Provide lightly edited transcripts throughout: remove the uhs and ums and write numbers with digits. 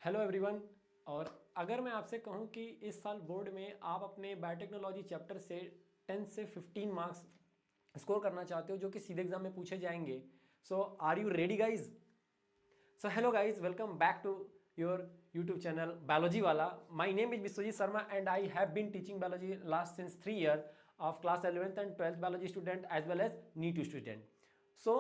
Hello everyone. और अगर मैं आपसे कहूं कि इस साल बोर्ड में आप अपने बायोटेक्नोलॉजी चैप्टर से 10 से 15 मार्क्स स्कोर करना चाहते हो जो कि सीधे एग्जाम में पूछे जाएंगे, so are you ready guys? So hello guys, welcome back to your YouTube channel Biology Wala. My name is Biswajit Sharma and I have been teaching biology last since 3 years of class 11th and 12th biology student as well as NEET student. So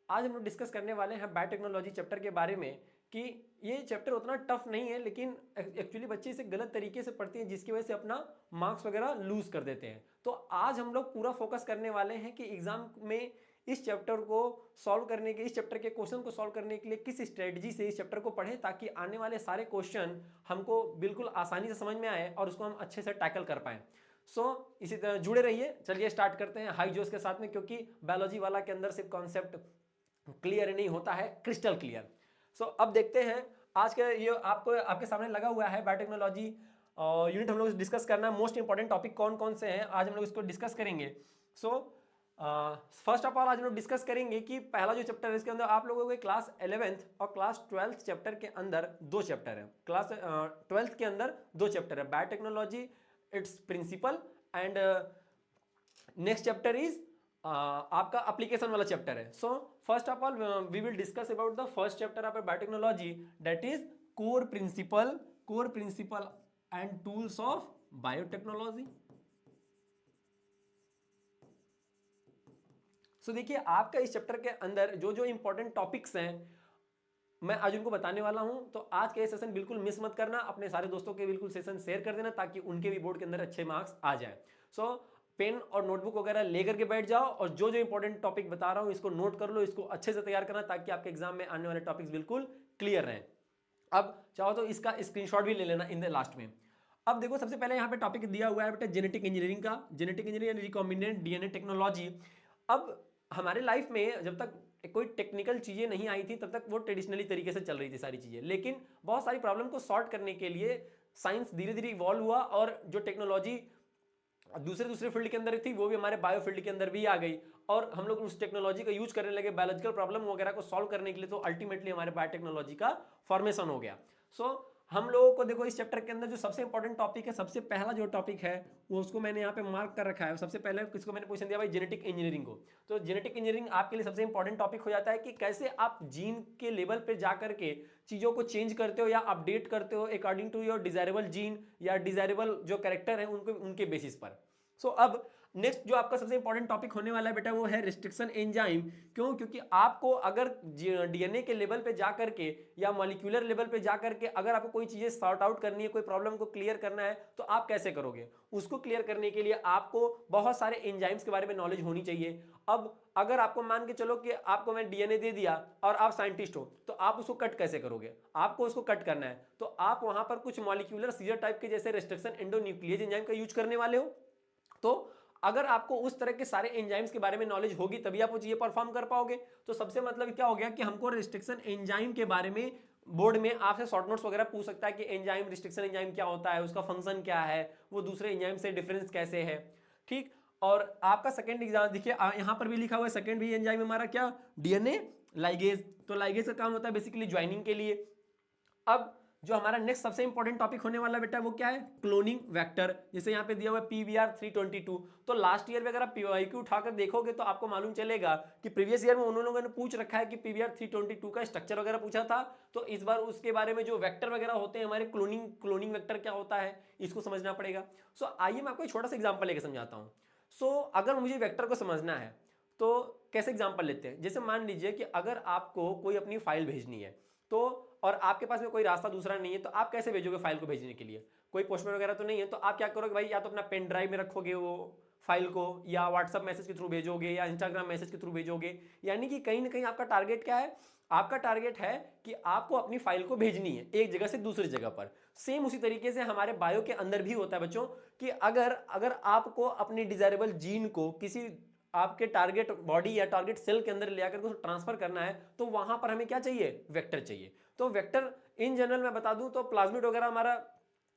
आज हम लोग discuss करने वाले हैं biotechnology chapter के बारे में कि ये चैप्टर उतना टफ नहीं है, लेकिन एक्चुअली बच्चे इसे गलत तरीके से पढ़ते हैं जिसकी वजह से अपना मार्क्स वगैरह लूज कर देते हैं। तो आज हम लोग पूरा फोकस करने वाले हैं कि एग्जाम में इस चैप्टर को सॉल्व करने के, इस चैप्टर के क्वेश्चन को सॉल्व करने के लिए किस स्ट्रेटजी से इस चैप्टर को पढ़ें ताकि आने वाले सारे क्वेश्चन हमको बिल्कुल आसानी से समझ में आए और उसको हम अच्छे से टैकल कर पाएं। इसी तरह जुड़े रहिए। चलिए स्टार्ट करते हैं हाई जोश के साथ में, क्योंकि बायोलॉजी वाला के अंदर सिर्फ कॉन्सेप्ट क्लियर नहीं होता है, क्रिस्टल क्लियर। अब देखते हैं आज के ये आपको आपके सामने लगा हुआ है बायोटेक्नोलॉजी यूनिट। हम लोग डिस्कस करना है मोस्ट इंपॉर्टेंट टॉपिक कौन कौन से हैं, आज हम लोग इसको डिस्कस करेंगे। फर्स्ट ऑफ ऑल आज हम लोग डिस्कस करेंगे कि पहला जो चैप्टर है इसके अंदर आप लोगों के क्लास 11th और क्लास 12th चैप्टर के अंदर दो चैप्टर है। क्लास 12th के अंदर दो चैप्टर है, biotechnology its principle and next chapter is आपका एप्लीकेशन वाला चैप्टर है। First of all we will discuss about the first chapter of biotechnology, that is core principle and tools of biotechnology. देखिए आपका इस चैप्टर के अंदर जो जो इंपॉर्टेंट टॉपिक्स हैं मैं आज उनको बताने वाला हूं। तो आज का ये सेशन बिल्कुल मिस मत करना, अपने सारे दोस्तों के बिल्कुल सेशन शेयर कर देना ताकि उनके भी बोर्ड के अंदर अच्छे मार्क्स आ जाए। पेन और नोटबुक वगैरह लेकर के बैठ जाओ और जो जो इंपॉर्टेंट टॉपिक बता रहा हूं इसको नोट कर लो, इसको अच्छे से तैयार करना ताकि आपके एग्जाम में आने वाले टॉपिक्स बिल्कुल क्लियर रहें। अब चाहो तो इसका स्क्रीनशॉट भी ले लेना इन द लास्ट में। अब देखो सबसे पहले यहाँ पे टॉपिक दिया हुआ है बेटा जेनेटिक इंजीनियरिंग का, genetic engineering recombinant DNA technology. अब हमारे लाइफ में जब तक कोई टेक्निकल चीजें नहीं आई थी तब तक वो ट्रेडिशनली तरीके से चल रही थी सारी चीजें, लेकिन बहुत सारी प्रॉब्लम को सॉर्ट करने के लिए साइंस धीरे धीरे इवॉल्व हुआ और जो टेक्नोलॉजी दूसरे फील्ड के अंदर थी वो भी हमारे बायो फील्ड के अंदर भी आ गई और हम लोग उस टेक्नोलॉजी का यूज करने लगे बायोलॉजिकल प्रॉब्लम वगैरह को सॉल्व करने के लिए। तो अल्टीमेटली हमारे बायोटेक्नोलॉजी का फॉर्मेशन हो गया। हम लोगों को देखो इस चैप्टर के अंदर जो सबसे इंपॉर्टेंट टॉपिक है, सबसे पहला जो टॉपिक है वो उसको मैंने यहाँ पे मार्क कर रखा है। सबसे पहले किसको मैंने पोजीशन दिया भाई, जेनेटिक इंजीनियरिंग को। तो जेनेटिक इंजीनियरिंग आपके लिए सबसे इंपॉर्टेंट टॉपिक हो जाता है कि कैसे आप जीन के लेवल पे जाकर के चीजों को चेंज करते हो या अपडेट करते हो according to your desirable gene या डिजायरेबल जो कैरेक्टर है उनके बेसिस पर। अब नेक्स्ट जो आपका सबसे इंपॉर्टेंट टॉपिक होने वाला है बेटा वो है रिस्ट्रिक्शन एंजाइम। क्यों? क्योंकि आपको अगर डीएनए के लेवल पे जाकर के या मॉलिक्यूलर लेवल पे जाकर के अगर आपको कोई चीजें सॉर्ट आउट करनी है, कोई प्रॉब्लम को क्लियर करना है तो आप कैसे करोगे? उसको क्लियर करने के लिए आपको बहुत सारे एंजाइम्स के बारे में नॉलेज होनी चाहिए। अब अगर आपको मान के चलो कि आपको मैं डीएनए दे दिया और आप साइंटिस्ट हो तो आप उसको कट कैसे करोगे? आपको उसको कट करना है तो आप वहां पर कुछ मॉलिक्यूलर सीजर टाइप के जैसे रिस्ट्रिक्शन एंडोन्यूक्लियेज एंजाइम का यूज करने वाले हो। तो अगर आपको उस तरह के सारे एंजाइम्स के बारे में नॉलेज होगी तभी आप वो चीजें परफॉर्म कर पाओगे। तो सबसे मतलब क्या हो गया कि हमको रिस्ट्रिक्शन एंजाइम के बारे में बोर्ड में आपसे शॉर्ट नोट्स वगैरह पूछ सकता है कि एंजाइम रिस्ट्रिक्शन एंजाइम क्या होता है, उसका फंक्शन क्या है, वो दूसरे एंजाइम से डिफरेंस कैसे है। ठीक। और आपका सेकंड एग्जाम देखिए यहां पर भी लिखा हुआ है सेकंड भी एंजाइम हमारा क्या, डीएनए लाइगेज। तो लाइगेज का काम होता है बेसिकली ज्वाइनिंग के लिए। अब जो हमारा नेक्स्ट सबसे इंपॉर्टेंट टॉपिक होने वाला बेटा वो क्या है, क्लोनिंग वेक्टर। जैसे यहाँ पे दिया हुआ है पीवीआर 322। तो लास्ट ईयर में अगर आप पीवाईक्यू उठाकर देखोगे तो आपको मालूम चलेगा कि प्रीवियस ईयर में उन लोगों ने पूछ रखा है कि पीवीआर 322 का स्ट्रक्चर वगैरह पूछा था। तो इस बार उसके बारे में जो वेक्टर वगैरह होते हैं हमारे क्लोनिंग वेक्टर क्या होता है इसको समझना पड़ेगा। आइए मैं आपको एक छोटा सा एग्जाम्पल लेकर समझाता हूँ। अगर मुझे वेक्टर को समझना है तो कैसे एग्जाम्पल लेते हैं, जैसे मान लीजिए कि अगर आपको कोई अपनी फाइल भेजनी है तो और आपके पास में कोई रास्ता दूसरा नहीं है तो आप कैसे भेजोगे फाइल को भेजने के लिए? कोई पोस्टमैन वगैरह तो नहीं है, तो आप क्या करोगे भाई, या तो अपना पेन ड्राइव में रखोगे वो फाइल को, या व्हाट्सएप मैसेज के थ्रू भेजोगे, या इंस्टाग्राम मैसेज के थ्रू भेजोगे। यानी कि कहीं ना कहीं आपका टारगेट क्या है, आपका टारगेट है कि आपको अपनी फाइल को भेजनी है एक जगह से दूसरी जगह पर। सेम उसी तरीके से हमारे बायो के अंदर भी होता है बच्चों कि अगर अगर आपको अपनी डिजायरेबल जीन को किसी आपके टारगेट बॉडी या टारगेट सेल के अंदर ले आकर उसको ट्रांसफर करना है तो वहां पर हमें क्या चाहिए, वेक्टर चाहिए। तो वेक्टर इन जनरल मैं बता दूं तो प्लाज्मिड वगैरह हमारा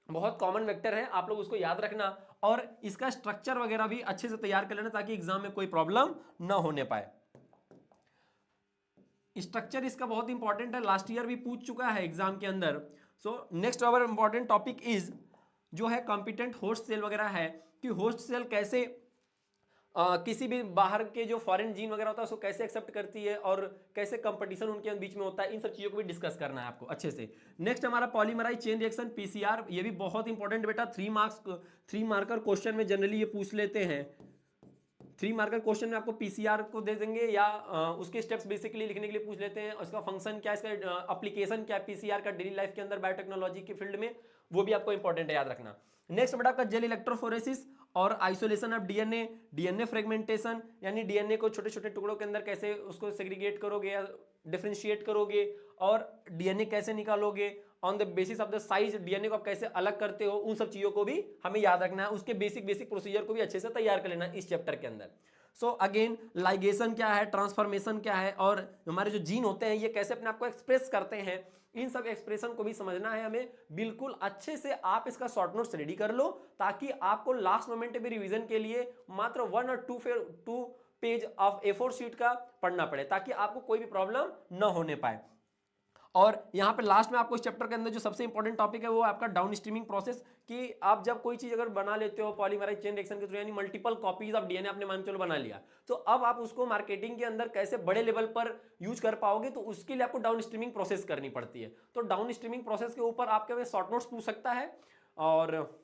बहुत कॉमन वेक्टर है, आप लोग उसको याद रखना और इसका स्ट्रक्चर वगैरह भी अच्छे से तैयार कर लेना ताकि एग्जाम में कोई प्रॉब्लम ना होने पाए। स्ट्रक्चर इसका बहुत इंपॉर्टेंट है, लास्ट ईयर भी पूछ चुका है एग्जाम के अंदर। So next our important topic is जो है कॉम्पिटेंट होस्ट सेल वगैरह है कि होस्ट सेल कैसे किसी भी बाहर के जो फॉरेन जीन वगैरह होता है उसको कैसे एक्सेप्ट करती है और कैसे कंपटीशन उनके बीच में होता है, इन सब चीजों को भी डिस्कस करना है आपको अच्छे से। नेक्स्ट हमारा पॉलीमराइज चेन रिएक्शन पीसीआर, ये भी बहुत इंपॉर्टेंट बेटा, 3 मार्कर क्वेश्चन में जनरली ये पूछ लेते हैं। 3 मार्कर क्वेश्चन में आपको पीसीआर को दे देंगे या उसके स्टेप्स बेसिकली लिखने के लिए पूछ लेते हैं, उसका फंक्शन क्या है, इसका एप्लीकेशन क्या है पीसीआर का डेली लाइफ के अंदर बायोटेक्नोलॉजी के फील्ड में, वो भी आपको इंपॉर्टेंट है, याद रखना। नेक्स्ट बेटा आपका जेल इलेक्ट्रोफोरेसिस और isolation of DNA, DNA fragmentation यानी डीएनए को छोटे छोटे टुकड़ों के अंदर कैसे उसको सेग्रीगेट करोगे या डिफरेंशिएट करोगे, और डीएनए कैसे निकालोगे, on the basis of the size DNA को आप कैसे अलग करते हो, उन सब चीजों को भी हमें याद रखना है, उसके बेसिक प्रोसीजर को भी अच्छे से तैयार कर लेना है इस चैप्टर के अंदर। सो अगेन लाइगेशन क्या है, ट्रांसफॉर्मेशन क्या है, और हमारे जो जीन होते हैं ये कैसे अपने आप को एक्सप्रेस करते हैं, इन सब एक्सप्रेशन को भी समझना है हमें बिल्कुल अच्छे से। आप इसका शॉर्ट नोट्स रेडी कर लो ताकि आपको लास्ट मोमेंट में रिवीजन के लिए मात्र 1 और 2 पेज ऑफ A4 शीट का पढ़ना पड़े, ताकि आपको कोई भी प्रॉब्लम न होने पाए। और यहाँ पे लास्ट में आपको इस चैप्टर के अंदर जो सबसे इंपॉर्टेंट टॉपिक है वो आपका डाउन स्ट्रीमिंग प्रोसेस, कि आप जब कोई चीज अगर बना लेते हो पॉलीमराइज चेन रिएक्शन के थ्रू यानी मल्टीपल कॉपीज ऑफ डीएनए आपने मान चलो बना लिया, तो अब आप उसको मार्केटिंग के अंदर कैसे बड़े लेवल पर यूज कर पाओगे, तो उसके लिए आपको डाउन स्ट्रीमिंग प्रोसेस करनी पड़ती है। तो डाउन स्ट्रीमिंग प्रोसेस के ऊपर आपके शॉर्ट नोट्स पूछ सकता है, और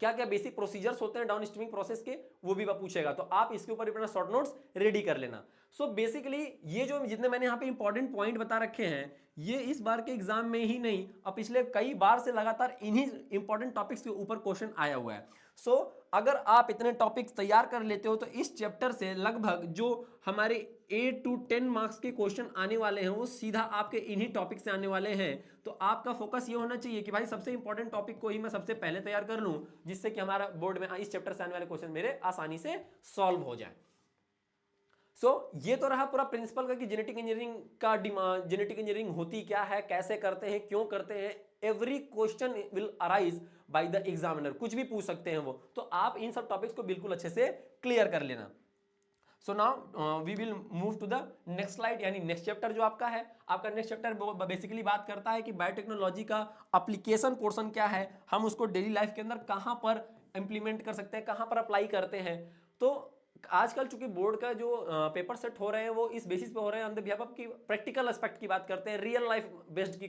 क्या क्या बेसिक प्रोसीजर्स होते हैं डाउन स्ट्रीमिंग प्रोसेस के वो भी पूछेगा, तो आप इसके ऊपर अपना शॉर्ट नोट्स रेडी कर लेना। सो बेसिकली ये जो जितने मैंने यहाँ पे इंपॉर्टेंट पॉइंट बता रखे हैं ये इस बार के एग्जाम में ही नहीं, अब पिछले कई बार से लगातार इन्हीं इंपॉर्टेंट टॉपिक्स के ऊपर क्वेश्चन आया हुआ है। सो अगर आप इतने टॉपिक्स तैयार कर लेते हो तो इस चैप्टर से लगभग जो हमारे 8 to 10 मार्क्स के क्वेश्चन आने वाले हैं वो सीधा आपके इन्हीं टॉपिक से आने वाले हैं। तो आपका फोकस ये होना चाहिए कि भाई सबसे इंपॉर्टेंट टॉपिक को ही मैं सबसे पहले तैयार कर लूं, जिससे कि हमारा बोर्ड में इस चैप्टर से आने वाले क्वेश्चन मेरे आसानी से सॉल्व हो जाए। ये तो रहा पूरा प्रिंसिपल का कि जेनेटिक इंजीनियरिंग का जेनेटिक इंजीनियरिंग होती क्या है, कैसे करते हैं, क्यों करते हैं। Every question will arise by the examiner, कुछ भी पूछ सकते हैं वो, तो आप इन सब टॉपिक्स को बिल्कुल अच्छे से क्लियर कर लेना। So now we will move to the next slide, यानी नेक्स्ट चैप्टर जो आपका है, आपका नेक्स्ट चैप्टर बेसिकली बात करता है कि बायोटेक्नोलॉजी का एप्लीकेशन पोर्शन क्या है, हम उसको डेली लाइफ के अंदर कहां पर इंप्लीमेंट कर सकते हैं, कहां पर अप्लाई करते हैं। तो आजकल चूंकि बोर्ड का जो पेपर सेट हो रहे हैं वो इस बेसिस पे हो रहे हैं ऑन द बिहाफ ऑफ की प्रैक्टिकल एस्पेक्ट की बात करते हैं, रियल लाइफ बेस्ड की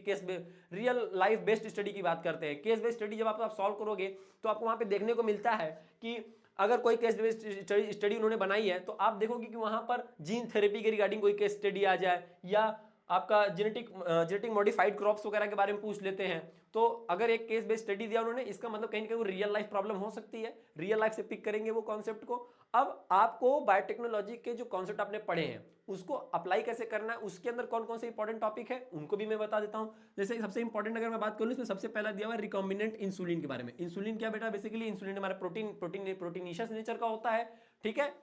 रियल लाइफ बेस्ड स्टडी की बात करते हैं। केस बेस्ड स्टडी जब आप सॉल्व करोगे तो आपको वहां पे देखने को मिलता है कि अगर कोई केस बेस्ड स्टडी उन्होंने बनाई है तो आप देखोगे कि वहां पर जीन थेरेपी के रिगार्डिंग कोई केस स्टडी आ जाए, या आपका जेनेटिक मॉडिफाइड क्रॉप्स वगैरह के बारे में पूछ लेते हैं। तो अगर एक केस बेस्ड स्टडी दिया उन्होंने, इसका मतलब कहीं ना कहीं वो रियल लाइफ प्रॉब्लम हो सकती है, रियल लाइफ से पिक करेंगे वो कॉन्सेप्ट को। अब आपको बायोटेक्नोलॉजी के जो कॉन्सेप्ट आपने पढ़े हैं उसको अप्लाई कैसे करना है, उसके अंदर कौन कौन से इंपॉर्टेंट टॉपिक है उनको भी मैं बता देता हूं। जैसे सबसे इंपॉर्टेंट अगर मैं बात करूं इसमें सबसे पहला दिया हुआ है रिकॉम्बिनेंट इंसुलिन के बारे में। इंसुलिन क्या बेटा, बेसिकली इंसुलिन हमारा प्रोटीनिशियस नेचर का होता है, ठीक है।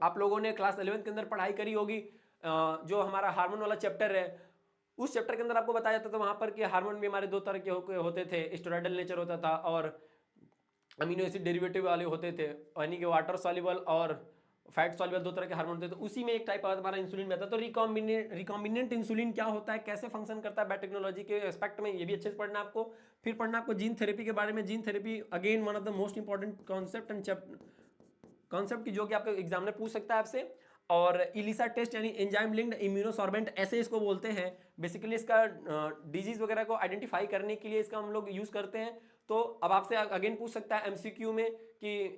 आप लोगों ने क्लास 11th के अंदर पढ़ाई करी होगी, जो हमारा हार्मोन वाला चैप्टर है उस चैप्टर के अंदर आपको बताया जाता था वहां पर कि हार्मोन भी हमारे दो तरह के होते थे, स्टेरॉयडल नेचर होता था और अमीनो एसिड डेरिवेटिव वाले होते थे, यानी कि वाटर सॉल्युबल और फैट सॉल्युबल, दो तरह के हार्मोन होते थे। उसी में एक टाइप हमारा इंसुलिन में आता है। तो रिकॉम्बिनेंट इंसुलिन क्या होता है, कैसे फंक्शन करता है बायोटेक्नोलॉजी के एस्पेक्ट में, ये भी अच्छे से पढ़ना आपको। फिर पढ़ना आपको जीन थेरेपी के बारे में। Gene therapy again one of the most important concept की जो कि आपका एग्जामिनर पूछ सकता है आपसे। और इलिसा टेस्ट यानी एंजाइम लिंक्ड इम्यूनोसॉर्बेंट ऐसे इसको बोलते हैं। बेसिकली इसका डिजीज वगैरह को आइडेंटिफाई करने के लिए इसका हम लोग यूज करते हैं। तो अब आपसे अगेन पूछ सकता है एमसीक्यू में कि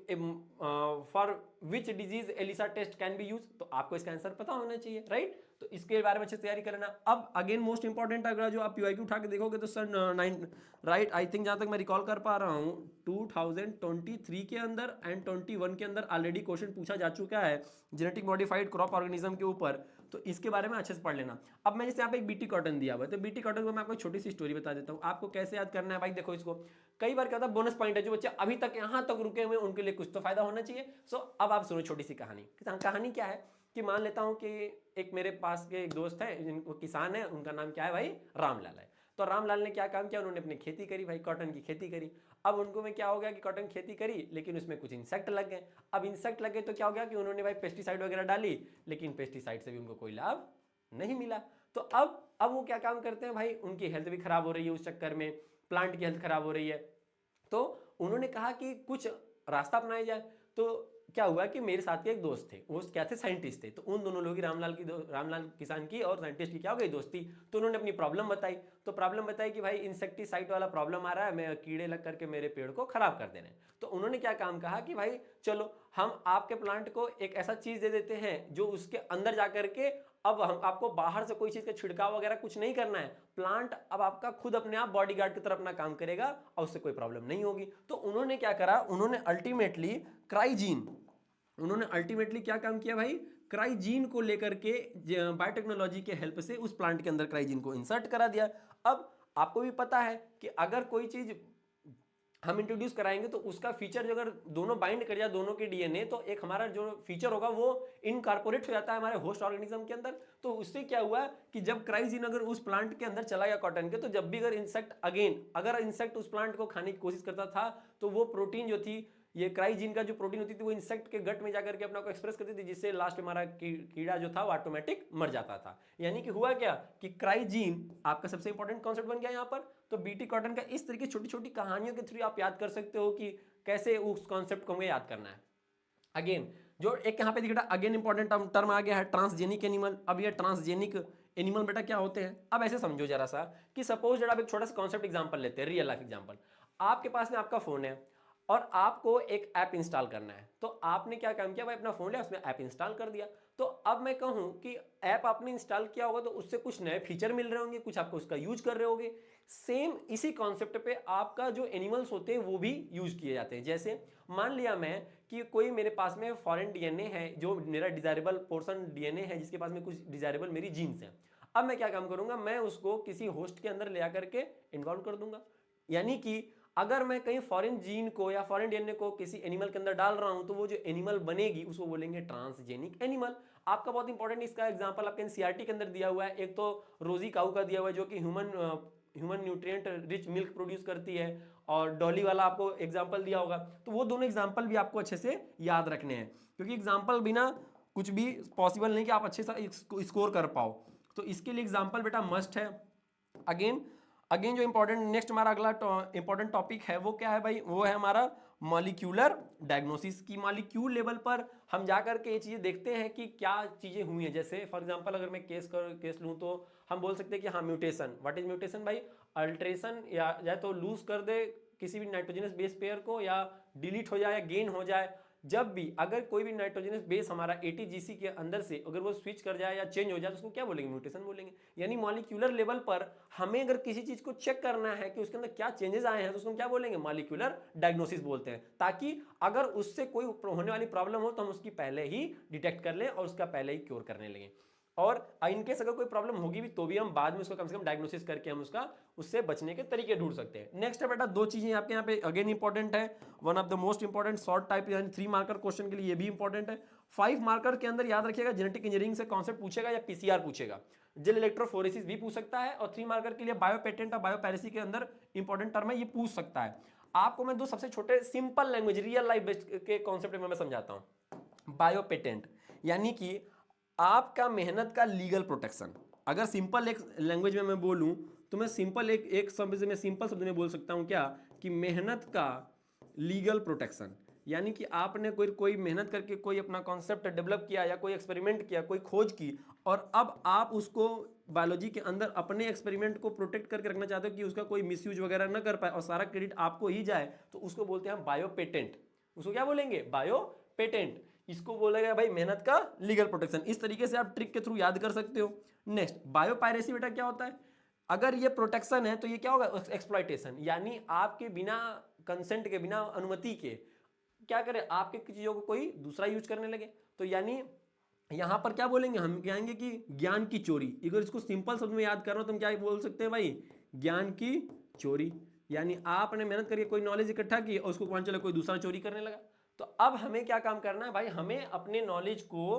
for which disease ELISA test can be use, तो आपको इसका आंसर पता होना चाहिए, राइट। तो इसके बारे में अच्छे से तैयारी करना। अब अगेन मोस्ट इंपॉर्टेंट अगर जो आप पीवाईक्यू उठा के देखोगे तो सर 9 राइट, आई थिंक जहां तक मैं रिकॉल कर पा रहा हूं 2023 के अंदर एंड 21 के अंदर ऑलरेडी क्वेश्चन पूछा जा चुका है जेनेटिक मॉडिफाइड क्रॉप ऑर्गेनिज्म के ऊपर, तो इसके बारे में अच्छे से पढ़ लेना। अब मैं जैसे यहाँ पे एक बीटी कॉटन दिया हुआ है, तो बीटी कॉटन को मैं आपको एक छोटी सी स्टोरी बता देता हूँ, आपको कैसे याद करना है। भाई देखो, इसको कई बार क्या होता है बोनस पॉइंट है, जो बच्चे अभी तक यहाँ तक रुके हुए उनके लिए कुछ तो फायदा होना चाहिए। सो अब आप सुनो छोटी सी कहानी। कहानी क्या है कि मान लेता हूँ कि एक मेरे पास के एक दोस्त है, जिनको किसान है, उनका नाम क्या है भाई, रामलाल है। तो रामलाल ने क्या काम किया, उन्होंने अपनी खेती करी भाई, कॉटन की खेती करी। अब उनको में क्या हो गया कि कॉटन खेती करी लेकिन उसमें कुछ इंसेक्ट लग गए। अब इंसेक्ट लगे तो क्या हो गया कि उन्होंने भाई पेस्टिसाइड वगैरह डाली, लेकिन पेस्टिसाइड से भी उनको कोई लाभ नहीं मिला। तो अब वो क्या काम करते हैं भाई, उनकी हेल्थ भी खराब हो रही है उस चक्कर में, प्लांट की हेल्थ खराब हो रही है। तो उन्होंने कहा कि कुछ रास्ता अपनाया जाए। तो क्या हुआ कि मेरे साथ के एक दोस्त थे, वो क्या थे, साइंटिस्ट थे। तो उन दोनों लोगों की रामलाल किसान की और साइंटिस्ट की क्या हो गई दोस्ती। तो उन्होंने अपनी प्रॉब्लम बताई। तो प्रॉब्लम बताई कि भाई इंसेक्टिसाइड वाला प्रॉब्लम आ रहा है, मैं कीड़े लग करके मेरे पेड़ को खराब कर दे रहे हैं। तो उन्होंने क्या काम कहा कि भाई चलो हम आपके प्लांट को एक ऐसा चीज दे देते हैं जो उसके अंदर जाकर के, अब हम आपको बाहर से कोई चीज का छिड़काव वगैरह कुछ नहीं करना है, प्लांट अब आपका खुद अपने आप बॉडीगार्ड की तरह अपना काम करेगा और उससे कोई प्रॉब्लम नहीं होगी। तो उन्होंने क्या करा, उन्होंने अल्टीमेटली क्या काम किया भाई, क्राइजीन को लेकर के बायोटेक्नोलॉजी के हेल्प से उस प्लांट के अंदर क्राइजीन को इंसर्ट करा दिया। अब आपको भी पता है कि अगर कोई चीज हम इंट्रोड्यूस कराएंगे तो उसका फीचर जो अगर दोनों बाइंड कर जाए, दोनों के डीएनए, तो एक हमारा जो फीचर होगा वो इनकॉर्पोरेट हो जाता है हमारे होस्ट ऑर्गेनिज्म के अंदर। तो उससे क्या हुआ कि जब क्राइजीन अगर उस प्लांट के अंदर चला गया कॉटन के, तो जब भी अगर इंसेक्ट उस प्लांट को खाने की कोशिश करता था, तो वो प्रोटीन जो थी, ये क्राइजीन का जो प्रोटीन होती थी, वो इंसेक्ट के गट में जाकर के अपना को एक्सप्रेस करती थी, जिससे लास्ट में हमारा कीड़ा जो था वो ऑटोमेटिक मर जाता था। यानी कि हुआ क्या कि क्राइजीन आपका सबसे इंपॉर्टेंट कॉन्सेप्ट बन गया यहाँ पर। तो बीटी कॉटन का इस तरीके छोटी छोटी कहानियों के थ्रू आप याद कर सकते हो कि कैसे उस कॉन्सेप्ट को हमें याद करना है। अगेन जो एक यहाँ पे दिख रहा है, अगेन इंपॉर्टेंट टर्म आ गया है, ट्रांसजेनिक एनिमल। अब ये ट्रांसजेनिक एनिमल बेटा क्या होते हैं, अब ऐसे समझो जरा सा कि सपोज जरा एक छोटा सा कॉन्सेप्ट एग्जांपल लेते हैं, रियल लाइफ एग्जांपल। आपके पास में आपका फोन है और आपको एक ऐप इंस्टॉल करना है। तो आपने क्या काम किया भाई, अपना फोन लिया, उसमें ऐप इंस्टॉल कर दिया। तो अब मैं कहूं कि ऐप आपने इंस्टॉल किया होगा तो उससे कुछ नए फीचर मिल रहे होंगे, कुछ आपको उसका यूज कर रहे होंगे। सेम इसी कॉन्सेप्ट पे आपका जो एनिमल्स होते हैं वो भी यूज किए जाते हैं। जैसे मान लिया मैं कि कोई मेरे पास में फॉरेन डीएनए है, जो मेरा डिजायरेबल पोर्शन डीएनए है, जिसके पास में कुछ डिजायरेबल मेरी जीन्स हैं। अब मैं क्या काम करूंगा, मैं उसको किसी होस्ट के अंदर ले आकर के इन्वॉल्व कर दूंगा। यानी कि अगर मैं कहीं फॉरेन जीन को या फॉरेन डीएनए को किसी एनिमल के अंदर डाल रहा हूं, तो वो जो एनिमल बनेगी उसको बोलेंगे ट्रांसजेनिक एनिमल। आपका बहुत इंपॉर्टेंट इसका एग्जांपल आपके एनसीईआरटी के अंदर दिया हुआ है। एक तो रोजी काऊ का दिया हुआ है, जो कि human nutrient rich milk produce करती है, और डॉली वाला आपको एग्जांपल दिया होगा। तो वो दोनों एग्जांपल भी आपको अच्छे से याद रखने हैं, क्योंकि एग्जांपल बिना कुछ भी पॉसिबल नहीं कि आप अच्छे से स्कोर कर पाओ। तो इसके लिए एग्जांपल बेटा मस्ट है। अगेन अगेन जो इंपॉर्टेंट नेक्स्ट हमारा अगला इंपॉर्टेंट टॉपिक है वो क्या है भाई, वो है हमारा मॉलिक्यूलर डायग्नोसिस। की मॉलिक्यूल लेवल पर हम जाकर के ये चीजें देखते हैं कि क्या चीजें हुई हैं। जैसे फॉर एग्जांपल अगर मैं केस लूं तो हम बोल सकते हैं कि हाँ म्यूटेशन, व्हाट इज म्यूटेशन भाई, अल्ट्रेशन या तो लूज कर दे किसी भी नाइट्रोजनस बेस पेयर को, या डिलीट हो जाए या गेन हो जाए। जब भी अगर कोई भी नाइट्रोजनस बेस हमारा एटीजीसी के अंदर से अगर वो स्विच कर जाए या चेंज हो जाए, तो उसको क्या बोलेंगे, म्यूटेशन बोलेंगे। यानी मॉलिक्यूलर लेवल पर हमें अगर किसी चीज को चेक करना है कि उसके अंदर क्या चेंजेस आए हैं, तो उसको क्या बोलेंगे, मॉलिक्यूलर डायग्नोसिस बोलते हैं। ताकि अगर उससे कोई होने वाली प्रॉब्लम हो तो हम उसकी पहले ही डिटेक्ट कर लें और उसका पहले ही क्योर करने लगे। और इनकेस अगर कोई प्रॉब्लम होगी भी तो भी हम बाद में उसको कम से कम डायग्नोसिस करके हम उससे बचने के तरीके ढूंढ सकते हैं। नेक्स्ट है बेटा दो चीजें आपके यहाँ पे अगेन इंपॉर्टेंट है, one of the most important short type यानी 3 मार्कर क्वेश्चन के लिए ये भी इंपॉर्टेंट है। 5 मार्कर के अंदर याद रखिएगा, जेनेटिक इंजीनियरिंग से कॉन्सेप्ट पूछेगा या पीसीआर पूछेगा, जेल इलेक्ट्रोफोरेसिस भी पूछ सकता है, और 3 मार्कर के लिए बायो पेटेंट और बायो पैरेसी के अंदर इंपॉर्टेंट टर्म है, ये पूछ सकता है। आपको मैं दो सबसे छोटे simple language real life based के कॉन्सेप्ट में मैं समझाता हूं। बायो पेटेंट यानी कि आपका मेहनत का लीगल प्रोटेक्शन। अगर सिंपल एक लैंग्वेज में मैं बोलूं तो मैं सिंपल एक शब्द में बोल सकता हूं क्या, कि मेहनत का लीगल प्रोटेक्शन। यानी कि आपने कोई मेहनत करके कोई अपना कॉन्सेप्ट डेवलप किया या कोई एक्सपेरिमेंट किया, कोई खोज की, और अब आप उसको बायोलॉजी के अंदर अपने एक्सपेरिमेंट को प्रोटेक्ट करके रखना चाहते हो कि उसका कोई मिसयूज वगैरह ना कर पाए और सारा क्रेडिट आपको ही जाए, तो उसको बोलते हैं बायो पेटेंट। उसको क्या बोलेंगे, बायो पेटेंट। इसको बोलेगा भाई मेहनत का लीगल प्रोटेक्शन। इस तरीके से आप ट्रिक के थ्रू याद कर सकते हो। नेक्स्ट बायो पायरेसी बेटा क्या होता है, अगर ये प्रोटेक्शन है तो ये क्या होगा, एक्सप्लॉइटेशन। यानी आपके बिना कंसेंट के, बिना अनुमति के क्या करें, आपके चीजों को कोई दूसरा यूज करने लगे। तो यानी यहां पर क्या बोलेंगे, हम कहेंगे कि ज्ञान की चोरी। अगर इसको सिंपल शब्द में याद कर रहा हूं तो हम क्या बोल सकते हैं भाई, ज्ञान की चोरी। यानी आपने मेहनत करके कोई नॉलेज इकट्ठा की और उसको चला कोई दूसरा चोरी करने लगा। तो अब हमें क्या काम करना है भाई, हमें अपने नॉलेज को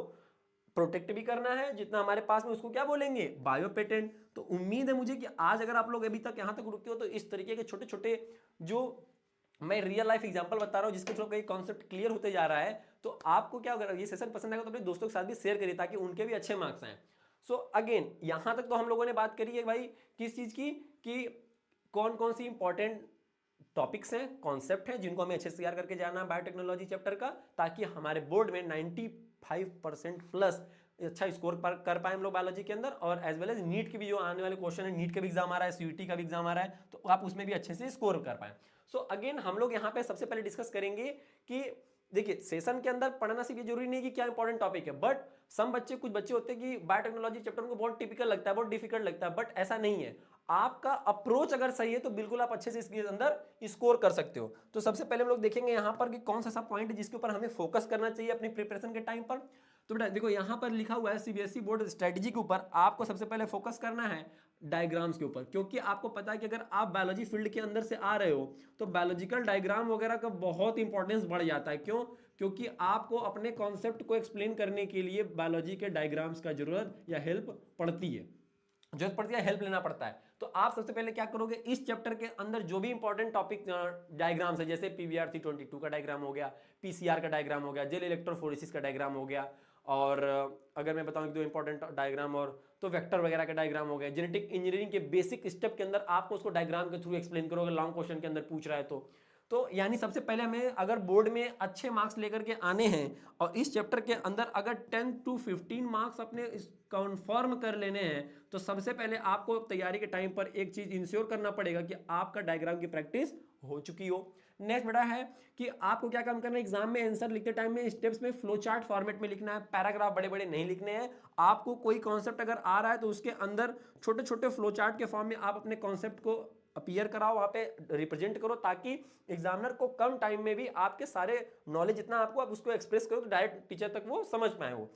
प्रोटेक्ट भी करना है जितना हमारे पास में, उसको क्या बोलेंगे, बायो पेटेंट। तो उम्मीद है मुझे कि आज अगर आप लोग अभी तक यहां तक रुके हो तो इस तरीके के छोटे छोटे जो मैं रियल लाइफ एग्जांपल बता रहा हूं जिसके थ्रू कई कॉन्सेप्ट क्लियर होते जा रहा है। तो आपको क्या, अगर ये सेशन पसंद आएगा तो अपने दोस्तों के साथ भी शेयर करिए ताकि उनके भी अच्छे मार्क्स आए। सो अगेन यहां तक तो हम लोगों ने बात करी है भाई किस चीज की, कि कौन कौन सी इंपॉर्टेंट टॉपिक्स हैं, कॉन्सेप्ट हैं जिनको हमें अच्छे से तैयार करके जाना है बायोटेक्नोलॉजी चैप्टर का, ताकि हमारे बोर्ड में 95% प्लस अच्छा स्कोर कर पाए हम लोग बायोलॉजी के अंदर। और एज वेल एज नीट के भी जो आने वाले क्वेश्चन है, नीट का भी एग्जाम आ रहा है, सीयूटी का भी एग्जाम आ रहा है, तो आप उसमें भी अच्छे से स्कोर कर पाए। सो अगेन हम लोग यहाँ पे सबसे पहले डिस्कस करेंगे कि देखिए सेशन के अंदर पढ़ना सिर्फ ये जरूरी नहीं कि क्या इंपॉर्टेंट टॉपिक है, बट सम बच्चे, कुछ बच्चे होते हैं कि बायोटेक्नोलॉजी चैप्टर उनको बहुत टिपिकल लगता है, बहुत डिफिकल्ट लगता है, बट ऐसा नहीं है। आपका अप्रोच अगर सही है तो बिल्कुल आप अच्छे से इसके अंदर स्कोर कर सकते हो। तो सबसे पहले हम लोग देखेंगे यहां पर कि कौन सा ऐसा पॉइंट है जिसके ऊपर हमें फोकस करना चाहिए अपनी प्रिपरेशन के टाइम पर। तो बेटा देखो यहां पर लिखा हुआ है सीबीएसई बोर्ड स्ट्रेटजी के ऊपर आपको सबसे पहले फोकस करना है डायग्राम्स के ऊपर, क्योंकि आपको पता है कि अगर आप बायोलॉजी फील्ड के अंदर से आ रहे हो तो बायोलॉजिकल डायग्राम वगैरह का बहुत इंपॉर्टेंस बढ़ जाता है। क्यों? क्योंकि आपको अपने कॉन्सेप्ट को एक्सप्लेन करने के लिए बायोलॉजी के डायग्राम्स का जरूरत या हेल्प पड़ती है, जरूरत पड़ती है, हेल्प लेना पड़ता है। तो आप सबसे पहले क्या करोगे, इस चैप्टर के अंदर जो भी इंपॉर्टेंट टॉपिक डायग्राम्स है, जैसे PBR322 का डायग्राम हो गया, PCR का डायग्राम हो गया, जेल इलेक्ट्रोफोरेसिस का डायग्राम हो गया, और अगर मैं बताऊं दो इंपॉर्टेंट डायग्राम और, तो वेक्टर वगैरह का डायग्राम हो गया, जेनेटिक इंजीनियरिंग के बेसिक स्टेप के अंदर आपको उसको डायग्राम के थ्रू एक्सप्लेन करोगे, लॉन्ग क्वेश्चन के अंदर पूछ रहा है तो यानी सबसे पहले हमें अगर बोर्ड में अच्छे मार्क्स लेकर के आने हैं और इस चैप्टर के अंदर अगर 10 to 15 मार्क्स अपने कंफर्म कर लेने हैं, तो सबसे पहले आपको तैयारी के टाइम पर एक चीज इंश्योर करना पड़ेगा कि आपका डायग्राम की प्रैक्टिस हो चुकी हो। नेक्स्ट बड़ा है कि आपको क्या काम करना है, एग्जाम में आंसर लिखते टाइम में स्टेप्स में फ्लो चार्ट फॉर्मेट में लिखना है, पैराग्राफ बड़े बड़े नहीं लिखने हैं। आपको कोई कॉन्सेप्ट अगर आ रहा है तो उसके अंदर छोटे छोटे फ्लो चार्ट के फॉर्म में आप अपने कॉन्सेप्ट को अपीयर कराओ, वहां पे रिप्रेजेंट करो, ताकि एग्जामिनर को कम टाइम में भी आपके सारे नॉलेज जितना आपको आप उसको एक्सप्रेस करो तो डायरेक्ट टीचर तक वो समझ पाए वो।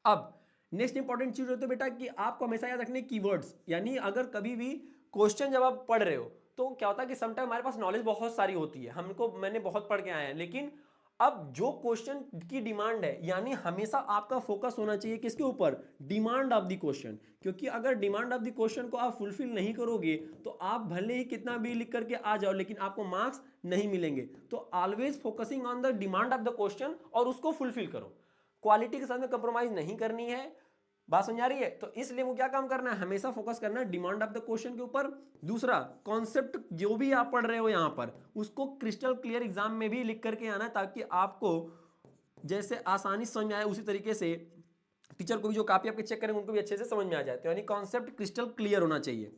अब नेक्स्ट इंपॉर्टेंट चीज होती है बेटा कि आपको हमेशा याद रखने कीवर्ड्स, यानी अगर कभी भी क्वेश्चन जब आप पढ़ रहे हो तो क्या होता है कि समटाइम हमारे पास नॉलेज बहुत सारी होती है, मैंने बहुत पढ़ के आए हैं, लेकिन अब जो क्वेश्चन की डिमांड है, यानी हमेशा आपका फोकस होना चाहिए किसके ऊपर, डिमांड ऑफ द क्वेश्चन। क्योंकि अगर डिमांड ऑफ द क्वेश्चन को आप फुलफिल नहीं करोगे तो आप भले ही कितना भी लिख करके आ जाओ लेकिन आपको मार्क्स नहीं मिलेंगे। तो always focusing on the demand of the question और उसको फुलफिल करो, क्वालिटी के साथ में कंप्रोमाइज नहीं करनी है। बात समझ आ रही है? तो इसलिए वो क्या काम करना है, हमेशा फोकस करना है डिमांड ऑफ द क्वेश्चन के ऊपर। दूसरा, कॉन्सेप्ट जो भी आप पढ़ रहे हो यहां पर उसको क्रिस्टल क्लियर एग्जाम में भी लिख करके आना, ताकि आपको जैसे आसानी समझ में आए उसी तरीके से टीचर को भी जो कॉपी आपके चेक करेंगे उनको भी अच्छे से समझ में आ जाते हैं, यानी कॉन्सेप्ट क्रिस्टल क्लियर होना चाहिए।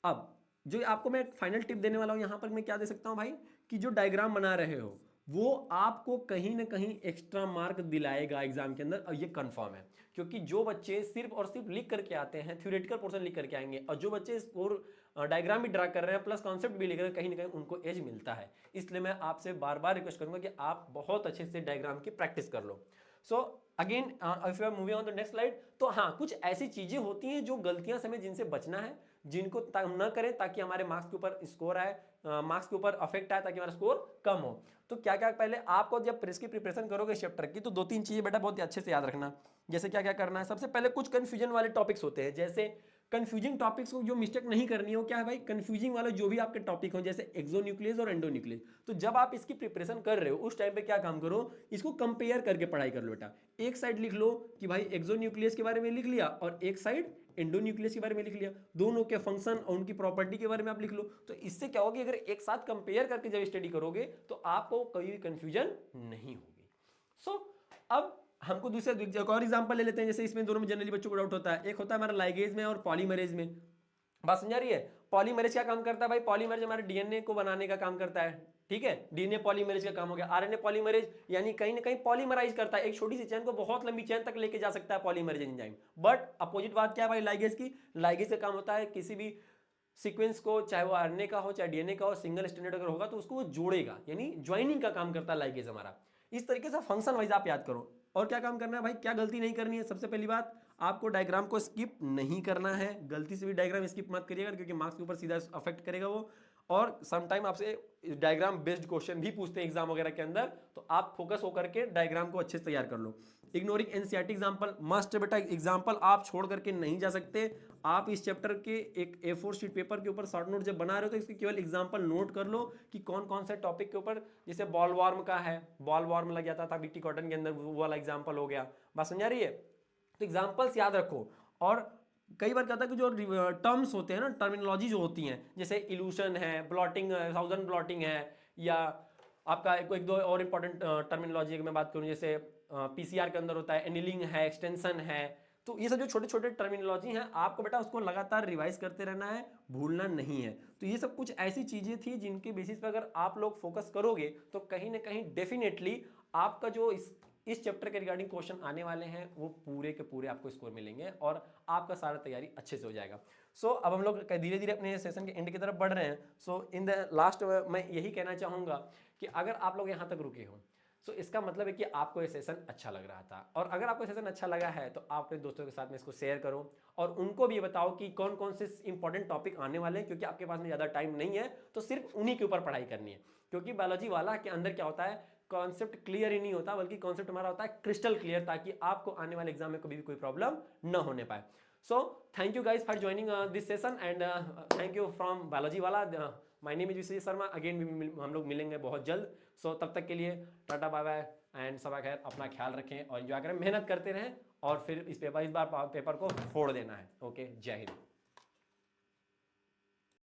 अब जो आपको मैं फाइनल टिप देने वाला हूं यहां पर मैं क्या दे सकता हूं भाई, कि जो डायग्राम बना रहे हो वो आपको कहीं ना कहीं एक्स्ट्रा मार्क दिलाएगा एग्जाम के अंदर, और ये कंफर्म है। क्योंकि जो बच्चे सिर्फ और सिर्फ लिख करके आते हैं, थ्योरेटिकल पोर्शन लिख करके आएंगे, और जो बच्चे स्कोर डायग्राम भी ड्रा कर रहे हैं प्लस कॉन्सेप्ट भी लिख रहे हैं, कहीं ना कहीं उनको एज मिलता है। इसलिए मैं आपसे बार बार रिक्वेस्ट करूंगा कि आप बहुत अच्छे से डायग्राम की प्रैक्टिस कर लो। So again if you are moving on the next slide, तो हाँ कुछ ऐसी चीजें होती हैं जो गलतियां हमें जिनसे बचना है, जिनको न करें ताकि हमारे मार्क्स के ऊपर स्कोर आए, मार्क्स के ऊपर अफेक्ट आए, ताकि हमारा स्कोर कम हो। तो क्या क्या, पहले आपको जब प्रेस की प्रिपरेशन करोगे चैप्टर की तो दो तीन चीजें बेटा बहुत ही अच्छे से याद रखना। जैसे क्या क्या करना है, सबसे पहले कुछ कंफ्यूजन वाले टॉपिक्स होते हैं, जैसे कंफ्यूजिंग टॉपिक्स को जो मिस्टेक नहीं करनी हो, क्या है भाई, कंफ्यूजिंग वाले जो भी आपके टॉपिक हो जैसे एक्सोन्यूक्लियस और एंडोन्यूक्लियस, तो जब आप इसकी प्रिपरेशन कर रहे हो उस टाइम पे क्या काम करो, इसको कंपेयर करके पढ़ाई कर लो बेटा। एक साइड लिख लो कि भाई एक्सोन्यूक्लियस के बारे में लिख लिया और एक साइड एंडोन्यूक्लियस के बारे में लिख लिया, दोनों के फंक्शन और उनकी प्रॉपर्टी के बारे में आप लिख लो। तो इससे क्या होगा, अगर एक साथ कंपेयर करके जब स्टडी करोगे तो आपको कभी भी कंफ्यूजन नहीं होगी। सो अब हमको दूसरा एक और एग्जांपल ले लेते हैं, जैसे इसमें दोनों में जनरली बच्चों को डाउट होता है, एक होता है हमारा लाइगेज में और पॉलीमरेज में। बात समझ आ रही है? पॉलीमरेज क्या काम करता है भाई, पॉलीमरेज हमारे डीएनए को बनाने का काम करता है, ठीक है, डीएनए पॉलीमरेज का काम हो गया। आरएनए पॉलीमरेज यानी कहीं ना कहीं पॉलीमराइज करता है, एक छोटी सी चेन को बहुत लंबी चेन तक लेके जा सकता है पॉलीमरेज एंजाइम। बट अपोजिट बात क्या है भाई लाइगेज की, लाइगेज का काम होता है किसी भी सीक्वेंस को, चाहे वो आरएनए का हो चाहे डीएनए का हो, सिंगल स्टैंडर्ड अगर होगा तो उसको वो जोड़ेगा, यानी ज्वाइनिंग का काम करता है लाइगेज हमारा। इस तरीके से फंक्शन वाइज आप याद करो। और क्या काम करना है भाई, क्या गलती नहीं करनी है, सबसे पहली बात आपको डायग्राम को स्किप नहीं करना है, गलती से भी डायग्राम स्किप मत करिएगा क्योंकि मार्क्स के ऊपर सीधा अफेक्ट करेगा वो। और समटाइम आपसे डायग्राम बेस्ड क्वेश्चन भी पूछते हैं एग्जाम वगैरह के अंदर, तो आप फोकस होकर के डायग्राम को अच्छे से तैयार कर लो। इग्नोरिंग एनसीईआरटी एग्जांपल मस्ट बेटा, एग्जांपल आप छोड़ करके नहीं जा सकते। आप इस चैप्टर के एक A4 शीट पेपर के ऊपर शॉर्ट नोट जब बना रहे हो तो इसके केवल एग्जांपल नोट कर लो कि कौन कौन से टॉपिक के ऊपर, जैसे बॉल वार्म का है, बॉल वार्म लग जाता था बीटी कॉटन के अंदर, वो वाला एग्जांपल हो गया। बात समझ आ रही है? तो एग्जाम्पल्स याद रखो। और कई बार क्या होता है कि जो टर्म्स होते हैं ना, टर्मिनोलॉजी जो होती हैं, जैसे इल्यूशन है, ब्लॉटिंग, थाउजेंड ब्लॉटिंग है, या आपका एक दो और इंपॉर्टेंट टर्मिनोलॉजी की मैं बात करूं, जैसे पीसीआर के अंदर होता है एनिलिंग है, एक्सटेंशन है। तो ये सब जो छोटे छोटे टर्मिनोलॉजी हैं, आपको बेटा उसको लगातार रिवाइज करते रहना है, भूलना नहीं है। तो ये सब कुछ ऐसी चीजें थी जिनके बेसिस पर अगर आप लोग फोकस करोगे तो कहीं ना कहीं डेफिनेटली आपका जो इस चैप्टर के रिगार्डिंग क्वेश्चन आने वाले हैं वो पूरे के पूरे आपको स्कोर मिलेंगे और आपका सारा तैयारी अच्छे से हो जाएगा। सो अब हम लोग धीरे धीरे अपने सेशन के एंड की तरफ बढ़ रहे हैं। सो इन द लास्ट मैं यही कहना चाहूँगा कि अगर आप लोग यहाँ तक रुके हो, सो इसका मतलब है कि आपको ये सेशन अच्छा लग रहा था। और अगर आपको सेशन अच्छा लगा है तो आप अपने दोस्तों के साथ में इसको शेयर करो और उनको भी बताओ कि कौन कौन से इंपॉर्टेंट टॉपिक आने वाले हैं, क्योंकि आपके पास में ज़्यादा टाइम नहीं है तो सिर्फ उन्हीं के ऊपर पढ़ाई करनी है। क्योंकि बायोलॉजी वाला के अंदर क्या होता है, कॉन्सेप्ट क्लियर ही नहीं होता, बल्कि कॉन्सेप्ट हमारा होता है क्रिस्टल क्लियर, ताकि आपको आने वाले एग्जाम में कभी भी कोई प्रॉब्लम न होने पाए। So thank you guys for joining this session and thank you from biology वाला। My name is Vishwajeet Sharma. Again हम लोग मिलेंगे बहुत जल्द। सो तब तक के लिए टाटा बाय बाय एंड सबा खैर, अपना ख्याल रखें और एंजॉय करें, मेहनत करते रहें और फिर इस बार पेपर को फोड़ देना है। ओके, जय हिंद।